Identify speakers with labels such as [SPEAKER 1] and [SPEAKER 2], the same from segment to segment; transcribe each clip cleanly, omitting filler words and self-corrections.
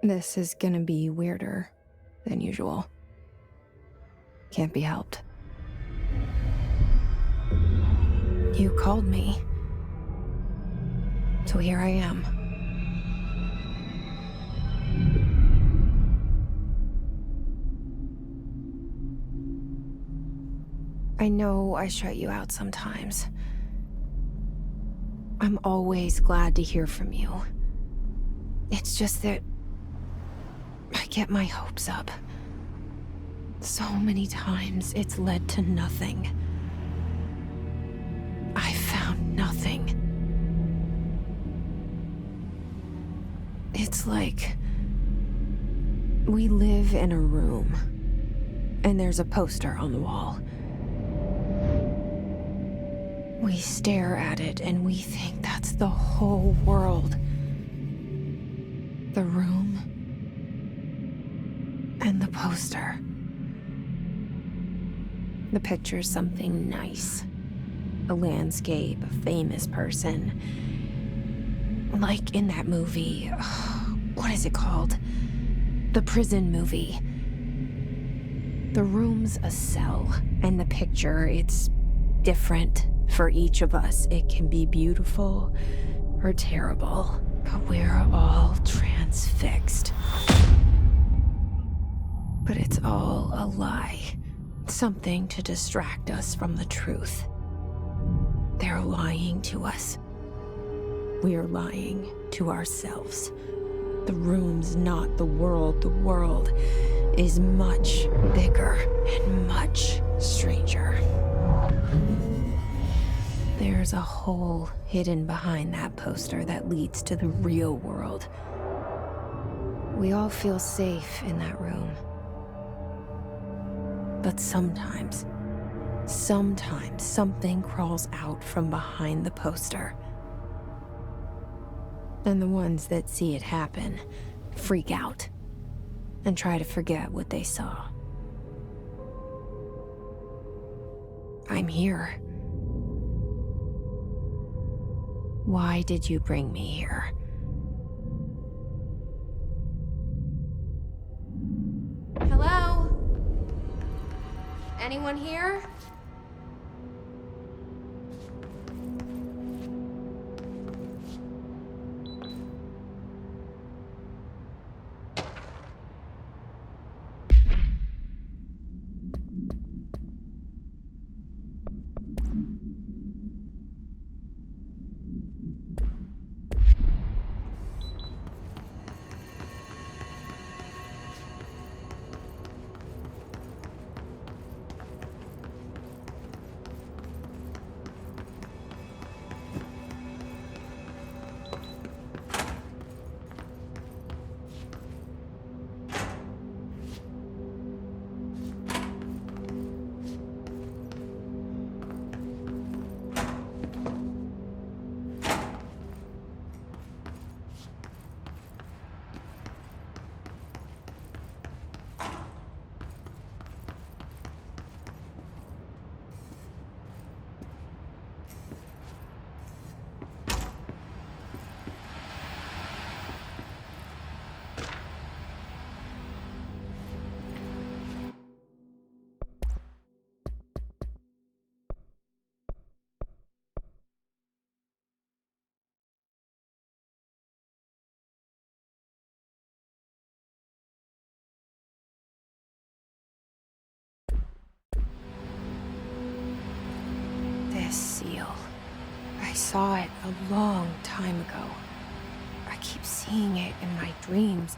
[SPEAKER 1] This is gonna be weirder than usual. Can't be helped. You called me. So here I am. I know I shut you out sometimes. I'm always glad to hear from you. It's just that I get my hopes up. So many times it's led to nothing. I found nothing. It's like we live in a room, and there's a poster on the wall. We stare at it and we think that's the whole world. The room and the poster. The picture's something nice. A landscape, a famous person. Like in that movie, what is it called? The prison movie. The room's a cell, and the picture, it's different for each of us. It can be beautiful or terrible, but we're all transfixed. But it's all a lie. Something to distract us from the truth. They're lying to us. We're lying to ourselves. The room's not the world. The world is much bigger and much stranger. There's a hole hidden behind that poster that leads to the real world. We all feel safe in that room. But sometimes something crawls out from behind the poster. And the ones that see it happen freak out and try to forget what they saw. I'm here. Why did you bring me here? Hello? Anyone here? Seal. I saw it a long time ago. I keep seeing it in my dreams.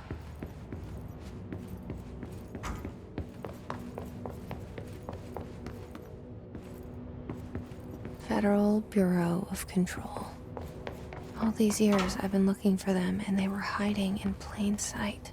[SPEAKER 1] Federal Bureau of Control. All these years I've been looking for them, and they were hiding in plain sight.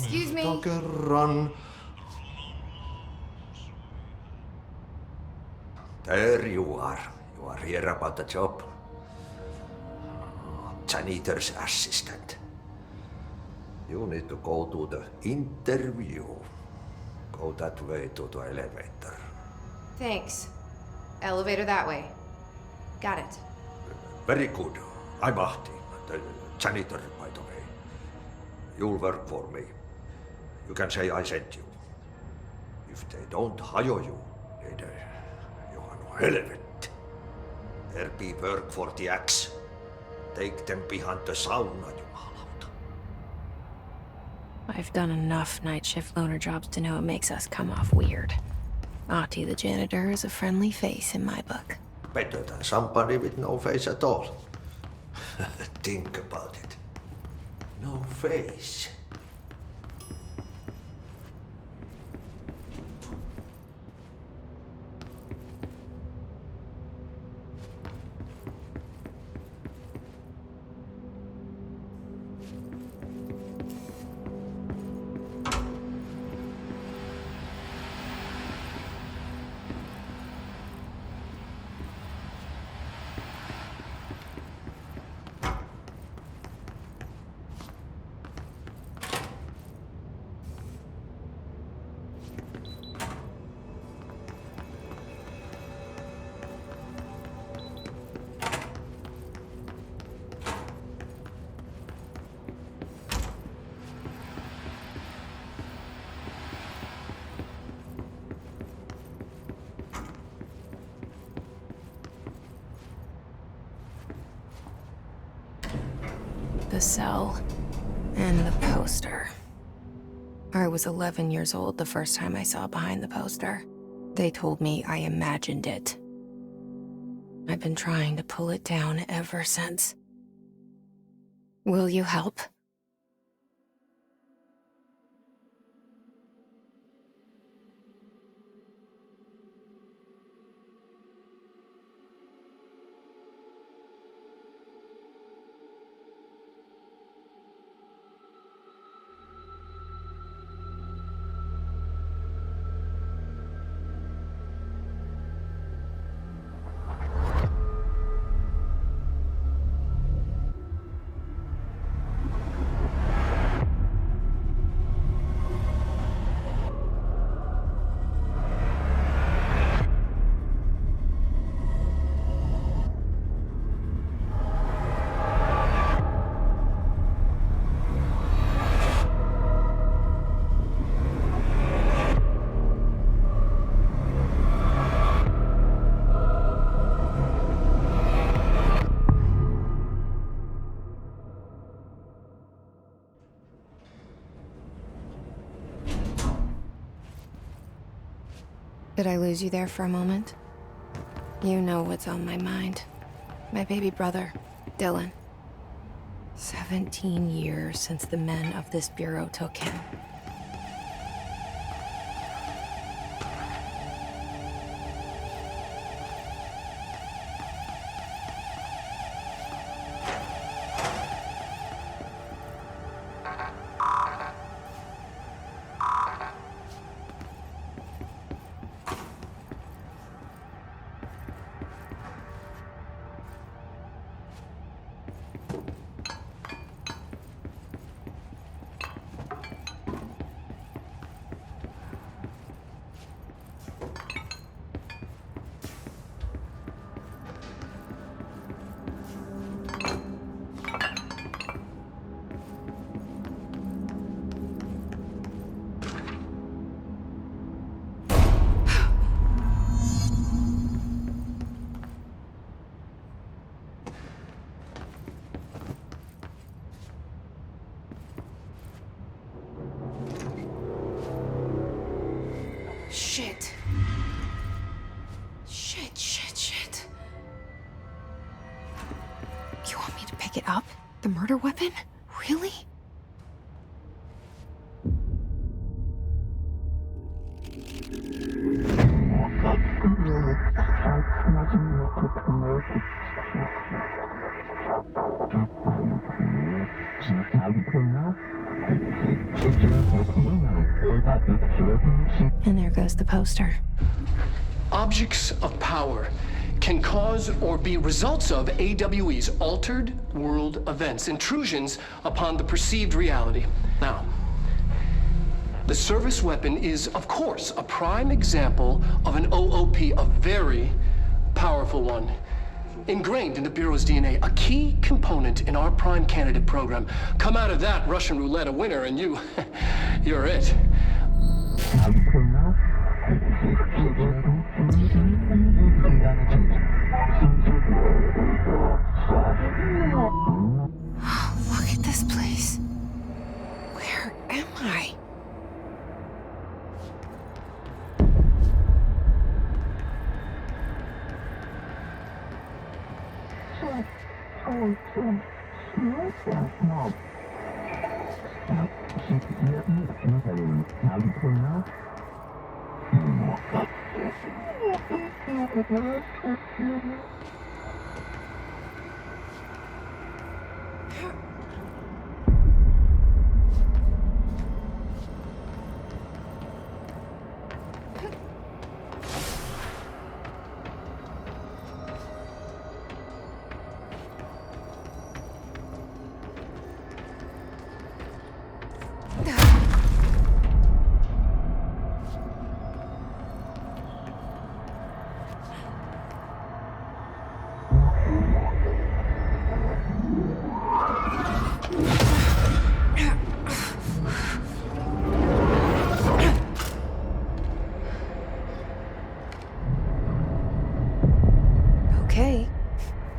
[SPEAKER 1] Excuse me.
[SPEAKER 2] Kerran. There you are. You are here about the job. Janitor's assistant. You need to go to the interview. Go that way to the elevator.
[SPEAKER 1] Thanks. Elevator that way. Got it.
[SPEAKER 2] Very good. I'm Ahti, the janitor, by the way. You'll work for me. You can say I sent you. If they don't hire you, then you are no helvet. There be work for the axe. Take them behind the sauna, jumalauta.
[SPEAKER 1] I've done enough night shift loner jobs to know it makes us come off weird. Ahti the janitor is a friendly face in my book.
[SPEAKER 2] Better than somebody with no face at all. Think about it. No face.
[SPEAKER 1] The cell and the poster. I was 11 years old the first time I saw behind the poster. They told me I imagined it. I've been trying to pull it down ever since. Will you help? Did I lose you there for a moment? You know what's on my mind. My baby brother, Dylan. 17 years since the men of this bureau took him. Shit. Shit. You want me to pick it up? The murder weapon? Really? And there goes the poster.
[SPEAKER 3] Objects of power can cause or be results of AWE's altered world events, intrusions upon the perceived reality. Now, the service weapon is, of course, a prime example of an OOP, a very powerful one. Ingrained in the Bureau's DNA, a key component in our prime candidate program. Come out of that Russian roulette a winner and you're it.
[SPEAKER 1] Look at this place. Where am I? Okay,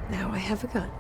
[SPEAKER 1] now I have a gun.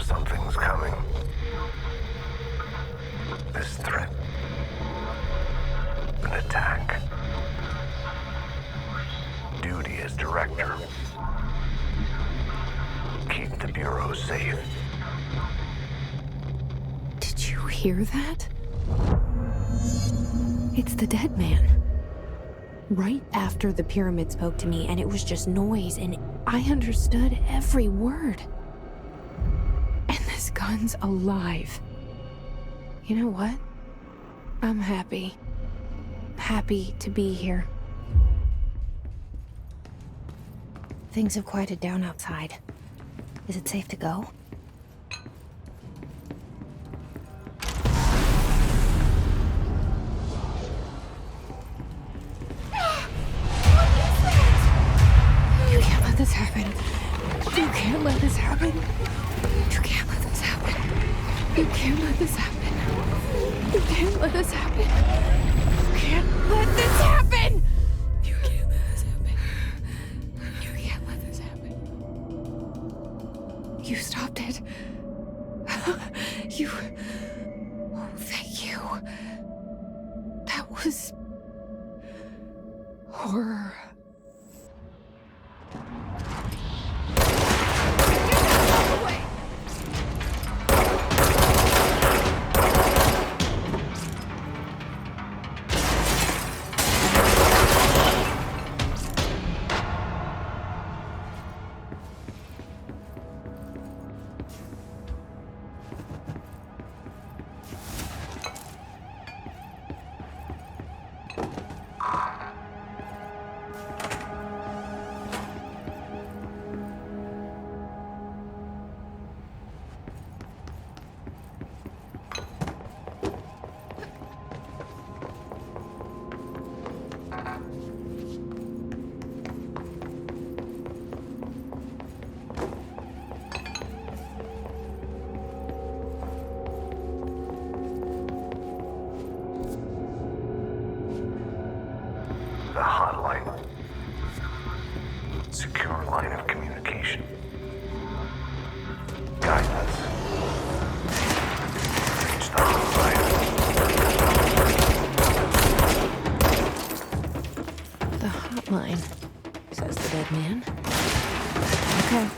[SPEAKER 4] Something's coming. This threat. An attack. Duty as director. Keep the Bureau safe.
[SPEAKER 1] Did you hear that? It's the dead man. Right after the pyramid spoke to me, and it was just noise, and I understood every word. And this gun's alive. You know what? I'm happy. Happy to be here. Things have quieted down outside. Is it safe to go? You can't let this happen. You can't let this happen. You can't let this happen. You can't let this happen. You can't let this happen. You can't let this happen. You can't let this happen. You can't let this happen. You stopped it. You... Oh, thank you. That was horror.
[SPEAKER 4] The hotline. Secure line of communication. Guidance. Reach the hotline.
[SPEAKER 1] The hotline, says the dead man. Okay.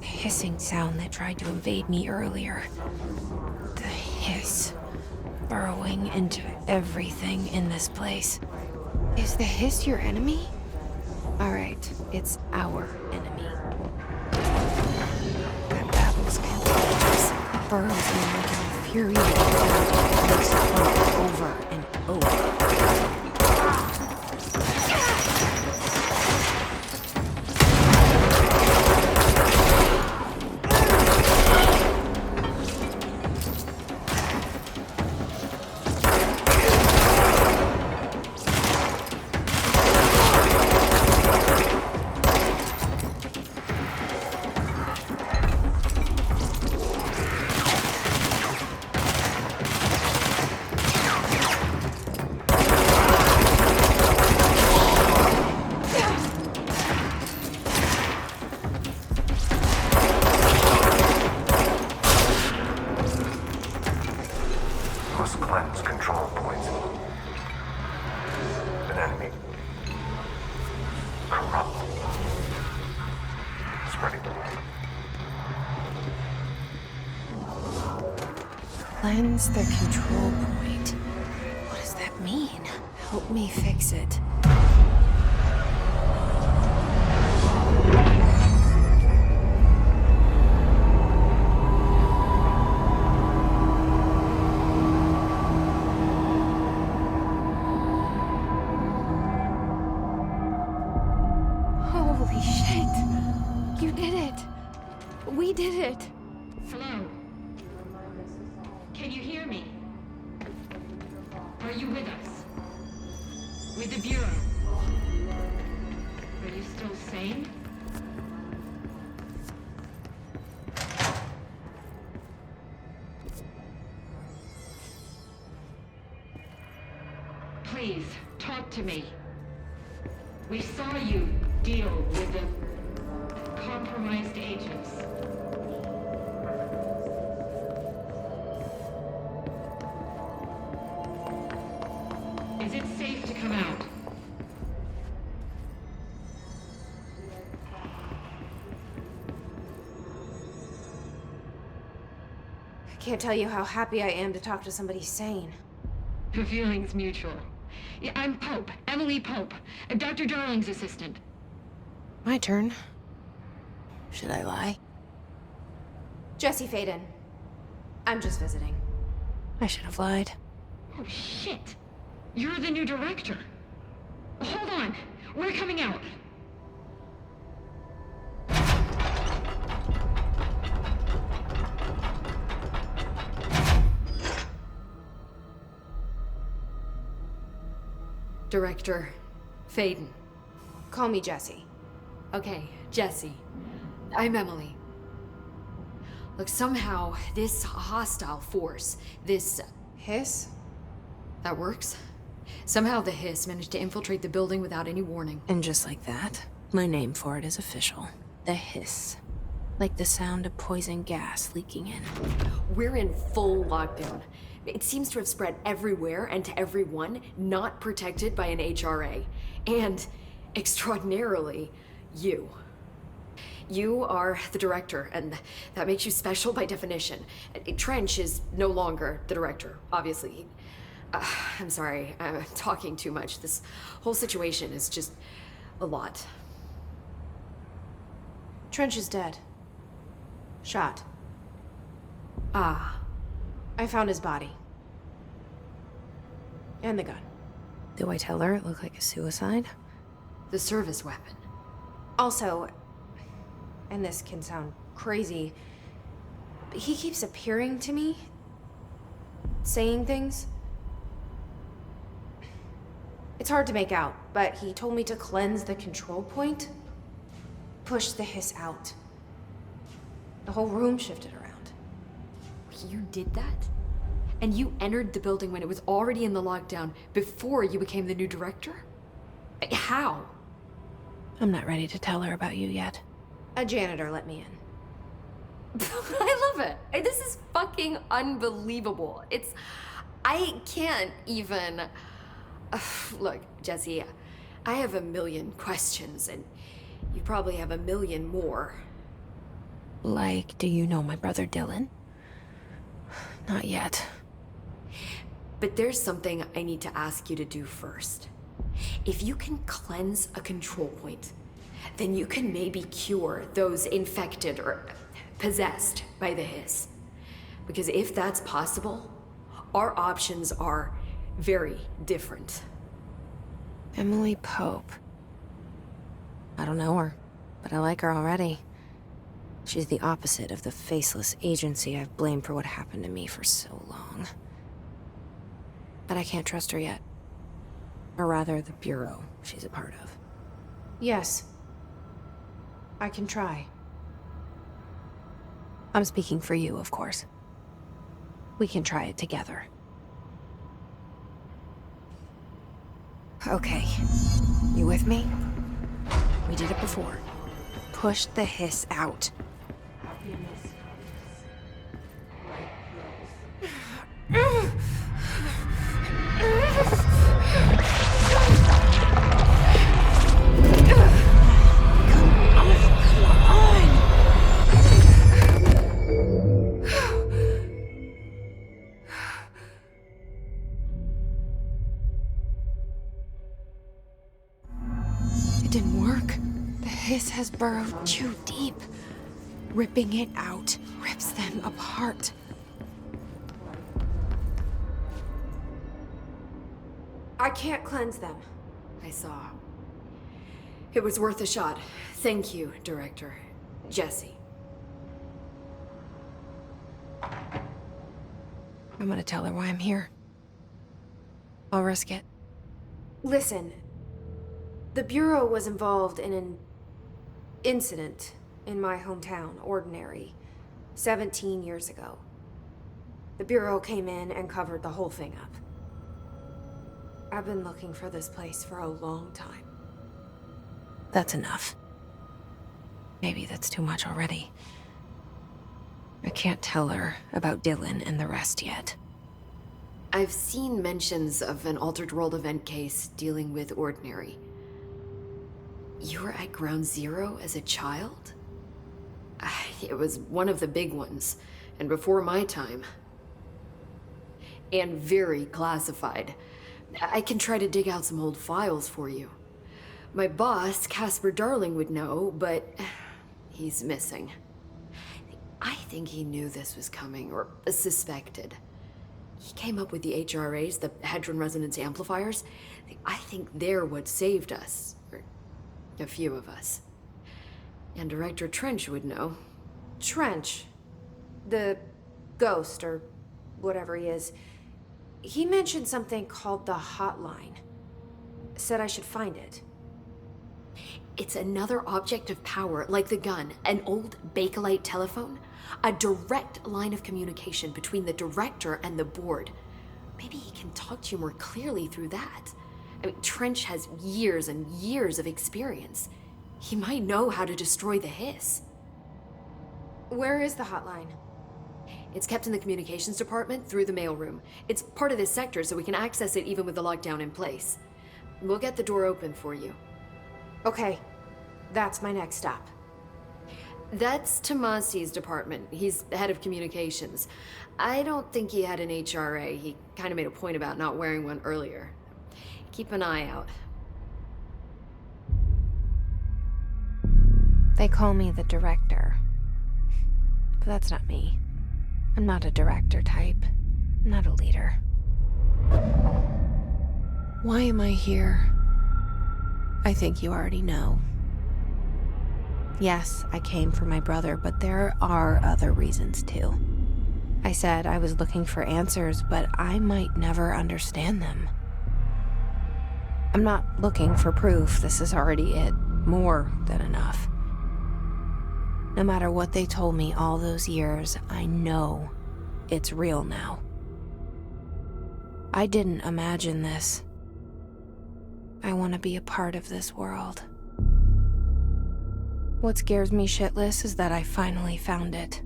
[SPEAKER 1] Hissing sound that tried to invade me earlier. The hiss, burrowing into everything in this place. Is the hiss your enemy? Alright, it's our enemy. That babbles continues, burrows in like an infuriating sound, makes it run over and over.
[SPEAKER 4] Must cleanse control points. An enemy. Corrupt. Spreading.
[SPEAKER 1] Cleanse the control point. What does that mean? Help me fix it. Holy shit! You did it! We did it!
[SPEAKER 5] Hello? Can you hear me? Are you with us? With the Bureau? Are you still sane? Please, talk to me. We saw you deal with the compromised agents. it's safe to come out.
[SPEAKER 1] I can't tell you how happy I am to talk to somebody sane.
[SPEAKER 5] The feeling's mutual. Yeah, I'm Pope, Emily Pope, Dr. Darling's assistant.
[SPEAKER 1] My turn. Should I lie? Jesse Faden. I'm just visiting. I should have lied.
[SPEAKER 5] Oh, shit. You're the new director. Hold on. We're coming out.
[SPEAKER 6] Director Faden.
[SPEAKER 1] Call me Jesse.
[SPEAKER 6] Okay, Jesse. I'm Emily. Look, somehow this hostile force, this...
[SPEAKER 1] Hiss?
[SPEAKER 6] that works? Somehow the hiss managed to infiltrate the building without any warning.
[SPEAKER 1] And just like that, my name for it is official. The hiss. Like the sound of poison gas leaking in.
[SPEAKER 6] We're in full lockdown. It seems to have spread everywhere and to everyone not protected by an HRA. And, extraordinarily, you. You are the director, and that makes you special by definition. Trench is no longer the director, obviously. I'm sorry, I'm talking too much. This whole situation is just a lot.
[SPEAKER 1] Trench is dead. Shot.
[SPEAKER 6] Ah.
[SPEAKER 1] I found his body. And the gun. Do I tell her it looked like a suicide?
[SPEAKER 6] The service weapon.
[SPEAKER 1] Also, and this can sound crazy, but he keeps appearing to me, saying things. It's hard to make out, but he told me to cleanse the control point, push the hiss out. The whole room shifted around.
[SPEAKER 6] You did that? And you entered the building when it was already in the lockdown before you became the new director? How?
[SPEAKER 1] I'm not ready to tell her about you yet. A janitor let me in.
[SPEAKER 6] I love it. This is fucking unbelievable. I can't even... Look, Jesse, I have a million questions, and you probably have a million more.
[SPEAKER 1] Like, do you know my brother Dylan? Not yet.
[SPEAKER 6] But there's something I need to ask you to do first. If you can cleanse a control point, then you can maybe cure those infected or possessed by the hiss. Because if that's possible, our options are very different.
[SPEAKER 1] Emily Pope. I don't know her, but I like her already. She's the opposite of the faceless agency I've blamed for what happened to me for so long. But I can't trust her yet. Or rather, the Bureau she's a part of. Yes. I can try. I'm speaking for you, of course. We can try it together. Okay. You with me? We did it before. Push the hiss out. It didn't work. The hiss has burrowed too deep. Ripping it out rips them apart. I can't cleanse them.
[SPEAKER 6] I saw. It was worth a shot. Thank you, Director. Jesse.
[SPEAKER 1] I'm gonna tell her why I'm here. I'll risk it. Listen. The Bureau was involved in an incident in my hometown, Ordinary, 17 years ago. The Bureau came in and covered the whole thing up. I've been looking for this place for a long time. That's enough. Maybe that's too much already. I can't tell her about Dylan and the rest yet.
[SPEAKER 6] I've seen mentions of an Altered World event case dealing with Ordinary. You were at Ground Zero as a child? It was one of the big ones, and before my time. And very classified. I can try to dig out some old files for you. My boss, Casper Darling, would know, but he's missing. I think he knew this was coming, or suspected. He came up with the HRAs, the Hadron Resonance Amplifiers. I think they're what saved us. Or a few of us. And Director Trench would know.
[SPEAKER 1] Trench. The ghost, or whatever he is. He mentioned something called the Hotline. Said I should find it.
[SPEAKER 6] It's another object of power, like the gun, an old Bakelite telephone. A direct line of communication between the director and the board. Maybe he can talk to you more clearly through that. I mean, Trench has years and years of experience. He might know how to destroy the hiss.
[SPEAKER 1] Where is the hotline?
[SPEAKER 6] It's kept in the communications department through the mailroom. It's part of this sector, so we can access it even with the lockdown in place. We'll get the door open for you.
[SPEAKER 1] Okay, that's my next stop.
[SPEAKER 6] That's Tomasi's department. He's the head of communications. I don't think he had an HRA. He kind of made a point about not wearing one earlier. Keep an eye out.
[SPEAKER 1] They call me the director. But that's not me. I'm not a director type. I'm not a leader. Why am I here? I think you already know. Yes, I came for my brother, but there are other reasons too. I said I was looking for answers, but I might never understand them. I'm not looking for proof. This is already it. More than enough. No matter what they told me all those years, I know it's real now. I didn't imagine this. I want to be a part of this world. What scares me shitless is that I finally found it.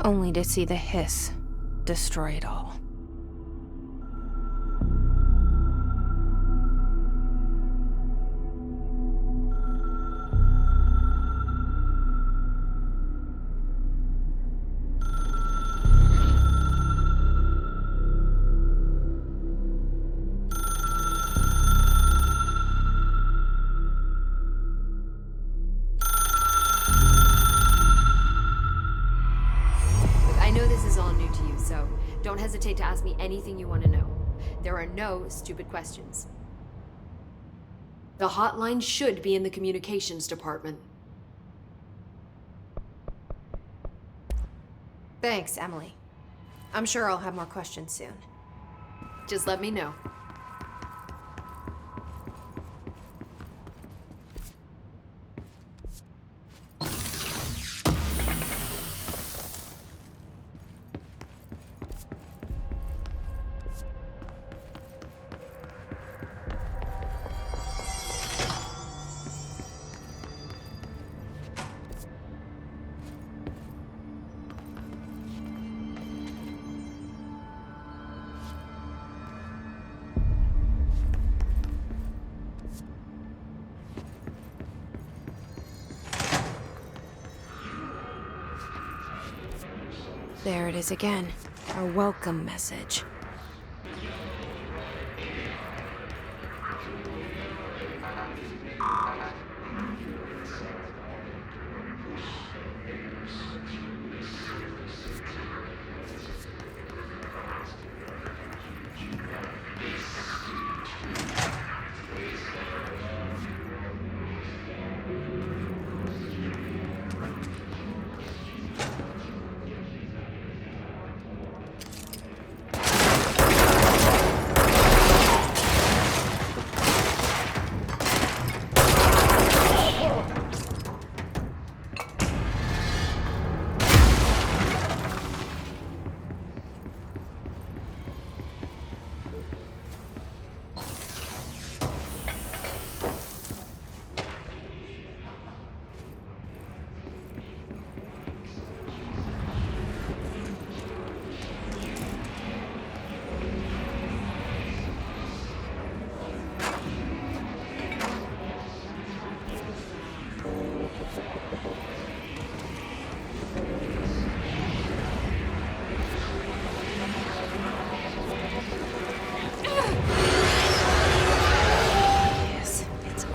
[SPEAKER 1] Only to see the hiss destroy it all.
[SPEAKER 6] Don't hesitate to ask me anything you want to know. There are no stupid questions. The hotline should be in the communications department.
[SPEAKER 1] Thanks, Emily. I'm sure I'll have more questions soon.
[SPEAKER 6] Just let me know.
[SPEAKER 1] There it is again. A welcome message.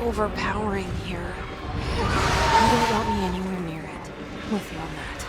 [SPEAKER 1] overpowering here. You don't want me anywhere near it. With you on that.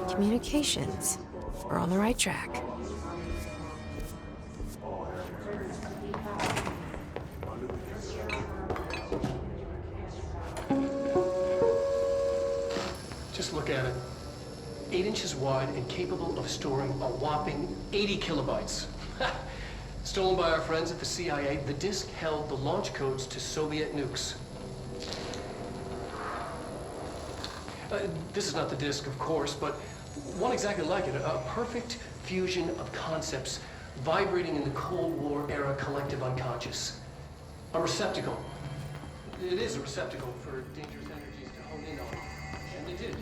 [SPEAKER 1] Communications. We're on the right track.
[SPEAKER 3] Just look at it. 8 inches wide and capable of storing a whopping 80 kilobytes. Stolen by our friends at the CIA, the disk held the launch codes to Soviet nukes. This is not the disk, of course, but one exactly like it. A perfect fusion of concepts vibrating in the Cold War era collective unconscious. A receptacle. It is a receptacle for dangerous energies to hone in on. And it did.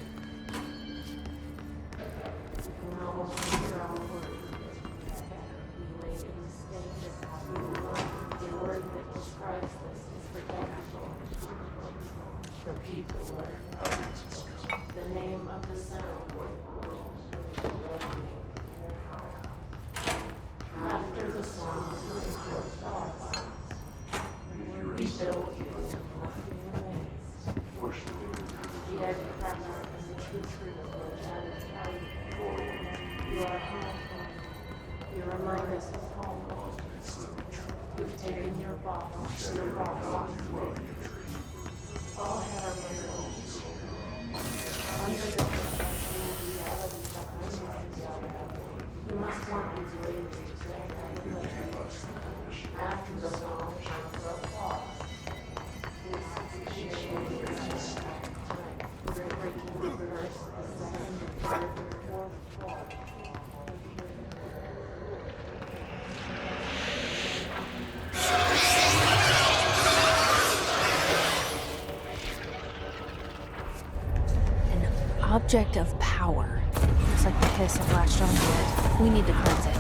[SPEAKER 1] Object of power. Looks like the hiss have latched onto it. We need to cleanse it.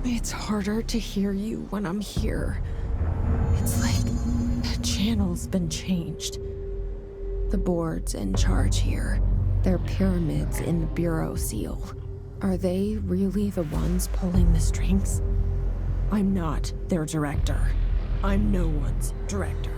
[SPEAKER 1] It's harder to hear you when I'm here. It's like the channel's been changed. The board's in charge here. They're pyramids in the Bureau seal. Are they really the ones pulling the strings? I'm not their director. I'm no one's director.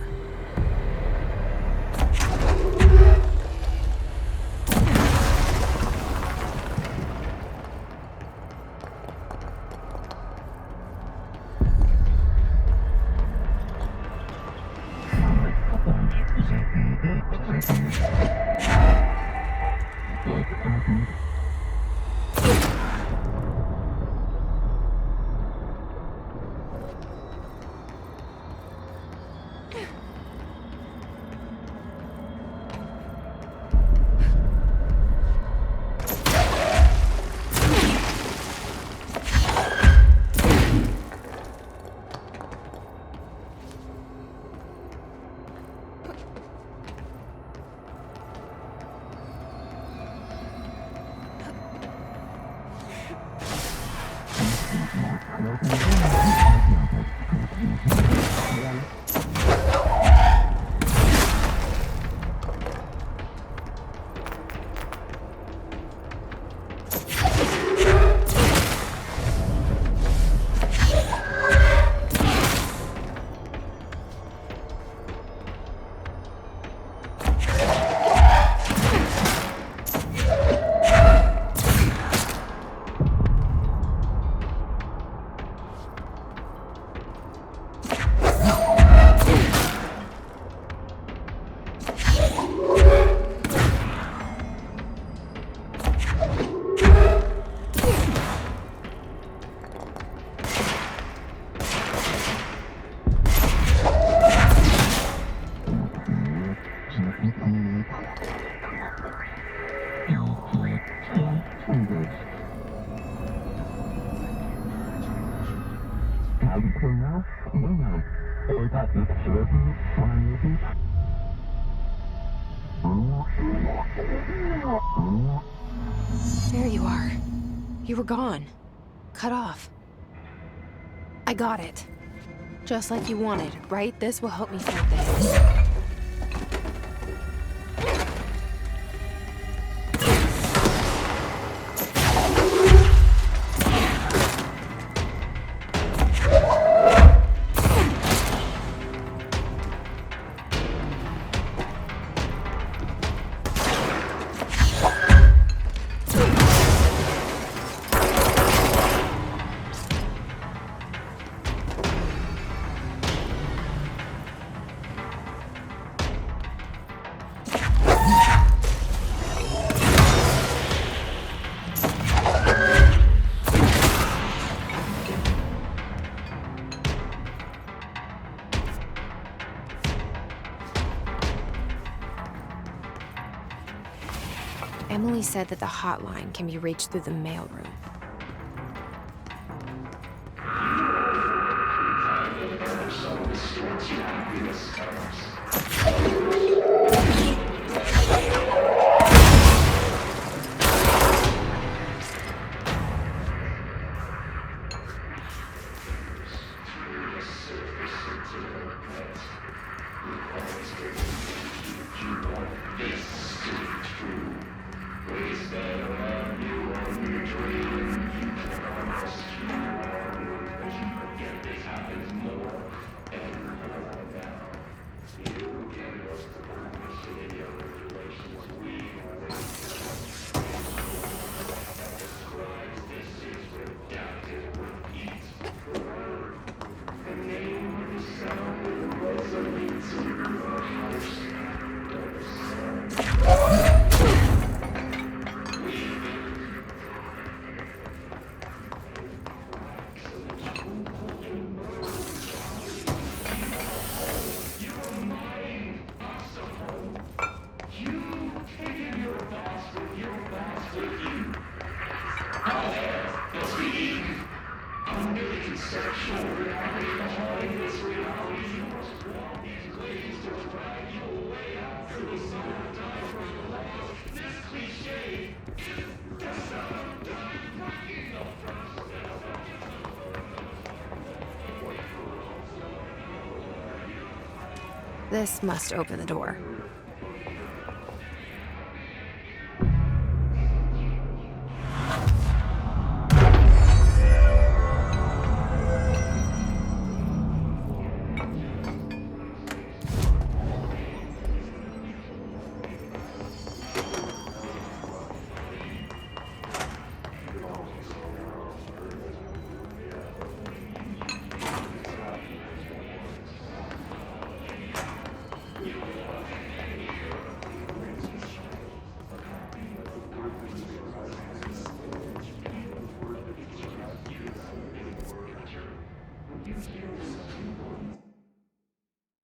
[SPEAKER 1] There you are. You were gone. Cut off. I got it. Just like you wanted, right? This will help me fight the hits. Emily said that the hotline can be reached through the mailroom. This must open the door.